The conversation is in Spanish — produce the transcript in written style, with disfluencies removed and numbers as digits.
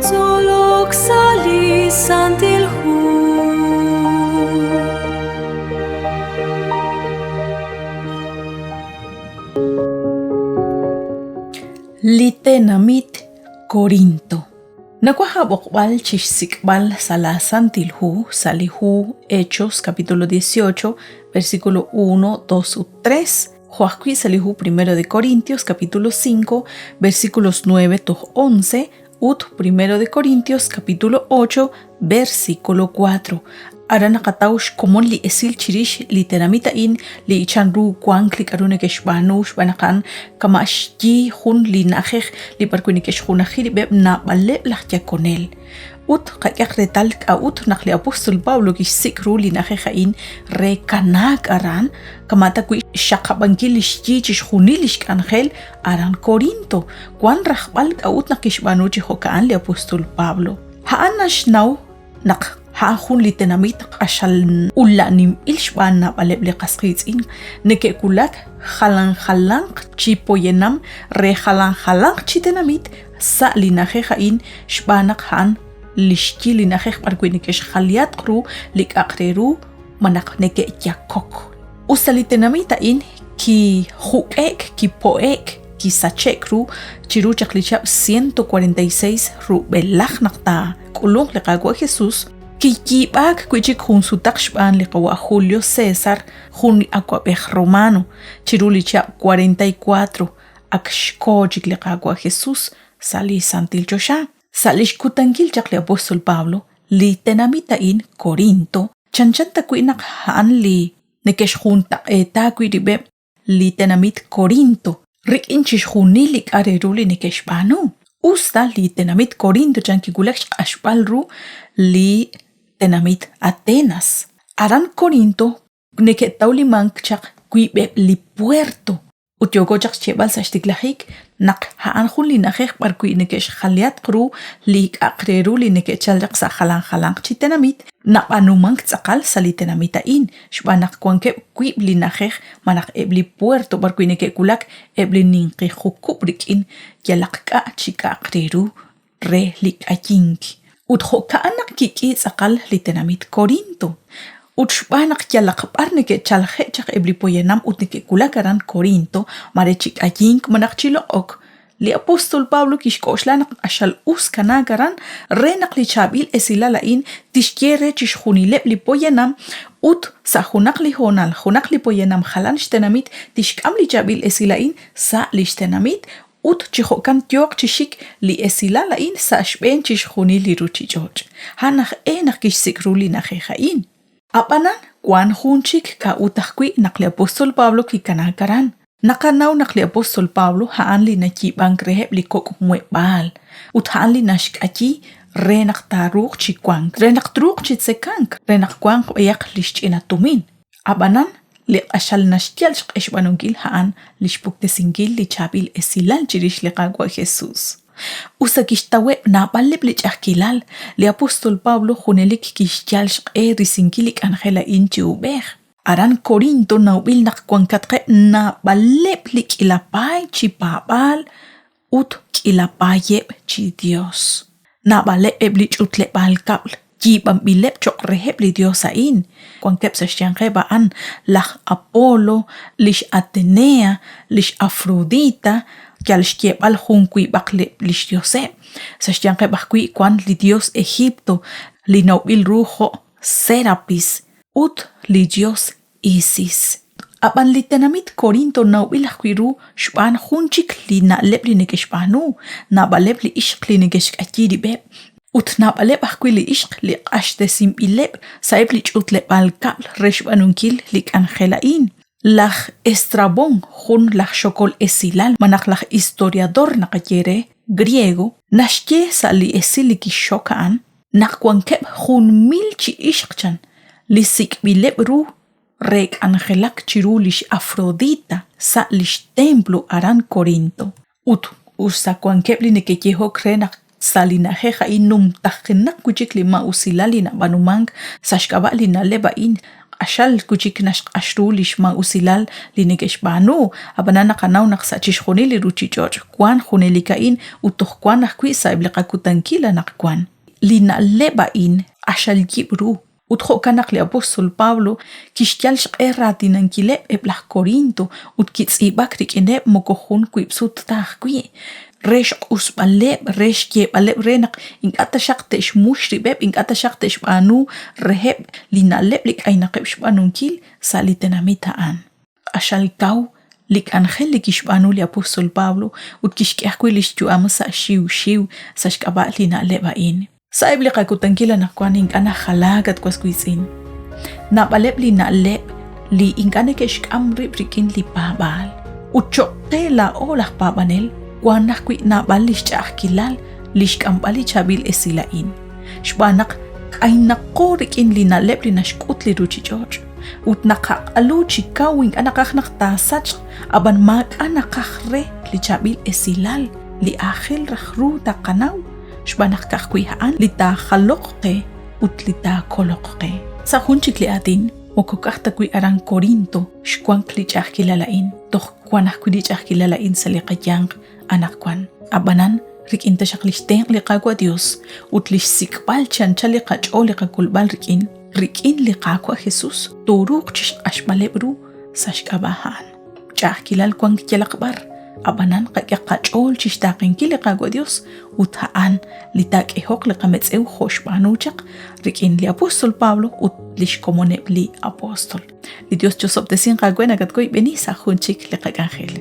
Zolok sali santilhu Litenamit Corinto. Nakuahabokbal chishsikbal salasan tilhu salihu Hechos capítulo 18 versículo 1, 2 y 3. Joaquí salihu 1 de Corintios capítulo 5 versículos 9 to 11. Ut 1 de Corintios capítulo 8 versículo 4. Ara nakataush komon li esil chirish literamitain li ichanru kwang klik arune keshbanush banakan kamashji hun li najej li parkuni keshjunajiri beb na bale lahja konel. Ut kakyak retal ka ut nakli apostol Pablo kishsikru li najejain re kanak aran kamata kui shakabangilish jichish junilish angel aran Corinto kwan rajbal ka ut nakishbanuchi hokaan li apostol Pablo. Haan nashnaw nak Hahun litenamit ashal ulanim ilshban na baleble qasqitzin neke kulak halang chipoyenam re halang chitenamit sa linajejain shbanak han lishki linajej parquinikesh khaliat qru lik aqreru manak neke yakok usalitenamita in ki huek ki poek ki sachekru chiru chaklichab 146 ru belaj nakta kulung liqagwa Jesus Kikibak kuchik hun sutak shban liqawa Julio César hun aquabej romano chirulicha 44 akshkojik liqagwa Jesús sali santil chosha salish kutangil chakli apostol Pablo li tenamita in Corinto chanchanta kuinak haan li nekesh junta eta kuiribe li tenamit Corinto rik inchish hunilik areruli nekesh banu usta li tenamit Corinto chankigulak ashbalru li tenamit Atenas. Aran Corinto neketaulimang chak kuibe li puerto. Utyogo chak chebal sa stiklahik nak haan hun li najek par kui nekesh khaliat kru li akreru li nekechal jak sa halang chitenamit na anumang tsakal sa li tenamita in. Shbanak kwanke kuib li najek manak ebli puerto par kui nekekulak ebli ninki hukubrik in yalak ka chika akreru re lik ayinki. Uthokanak kiki sakal litenamit Corinto. Utshbanak yalakbar neke chalhechak eblipoyenam utneke kulakaran Corinto marechik ayink manakchilo ok. Li apostol Pablo kishkoshlanak ashal uskanagaran renak li chabil esilalain tishkere chishjunilep lipoyenam ut sahunak li honal hunak lipoyenam halan shtenamit tishkam li chabil esilain sa lishtenamit ut chihokan tiok chishik li esila lain sa shben chishjuni li ruchi george hanach enach kishsikru li najejain apanan kwan hunchik ka utakwi nakli apostol Pablo ki kanakaran nakanaw nakli apostol Pablo haan li nakibang reheb li kok muebal ut haan li nashkachi renak taruk chikwang renak truk chitsekank renak kwang ayak lishchinatumin abanan li ashal nashtial shqeshbanungil haan lishpukte singil li chabil esilal chirish liqagwa Jesus. Usa kishtawe na balib li chakilal li apostol Pablo hunelik kishtial shqe risingilik angela inchi ubeh. Aran Corinto na ubil nakwankatke na balib li kilapay chi babal ut kilapayeb chi Dios. Na balib li chutle bal kabl. Jibam bilep chok reheb li diosain. Kwan kep sa baan lah Apolo, lish Atenea, lish Afrodita, kyal shkiebal hunkui bakle lish diose. Sa bakui kwan li dios Egipto, li naubil rujo Serapis, ut li dios Isis. Apan li tenamit Corinto naubil akwiru shban hunchik li na lep li nekeshbanu, na balep li ishk li nekeshkatiri beb. Utna balep akwi li ishq li qashdesim ilep saib li chutlep al kabl reshbanunkil lik angelain. Lach Estrabón jun lach shokol esilal manak lach historiador nakayere griego nashke sa li esiliki shokaan nakwankep jun milchi ishqchan li sik bilep ru rek angelak chirulish Afrodita sa lish templo aran Corinto. Usa kwankep li nekeyeho krenak salina jeja inum tajenak kuchik lima usilali na banumang sashkaba lina lebain Ashal kuchik nash ashrulish ma usilal linegesh banu abanana kanau naksachish khunili ruchichoch kwan khunelikain utoh kwan nakwi saibleka kutankila nakwan lina lebain ashal gibru utjo kanak le apostol Pablo kishkyal shqerratinankile eblah Corinto utkits ibakrik ine mokohun kuipsut tahkwi resh usbaleb resh kebaleb renak ingata shaqtesh mushribeb ingata shaqtesh banu reheb linaleb lik ainaqeb shbanunkil salitenamitaan ashal kau lik angel lik shbanu li apostol Pablo utkishkahkwilish tu amsa shiu sashkaba linalebain saib li kakutankila nakwan ingana khalagat kwaskuisin nabaleb linaleb li ingane kesh amrib rikin li pabal uchotela olah pabanel Wanak kwi na balish kilal lish kambali chabil esilain. Shbanak ay nakorik in linalep linashkut li ruchi George. Ut nakak aluchi kawing anakak naktasach aban mag anakakre li chabil esilal li akhil rakhru takanaw. Shbanak kakwihaan li ta khalokke ut li ta kolokke. Sa hunchik li atin mokokakta kwi arang Corinto shkwang li kilalain. Toh kwanah kwi li kilalain sa liqayang anak kwan abanan rikin ta shaklisteng liqagwa Dios utlish sikbal chancha liqacho liqakulbal rikin liqagwa Jesus turuk chish ashmalebru sashkabahan chakilal kwan kialakbar abanan qaqachol chish taqin liqagwa Dios uthaan litak ehok liqametseu khoshbanuchaq rikin li apostol Pablo utlish komoneb li apostol li Dios Joseph desin qagwena gatkoy benisa hunchik liqagangel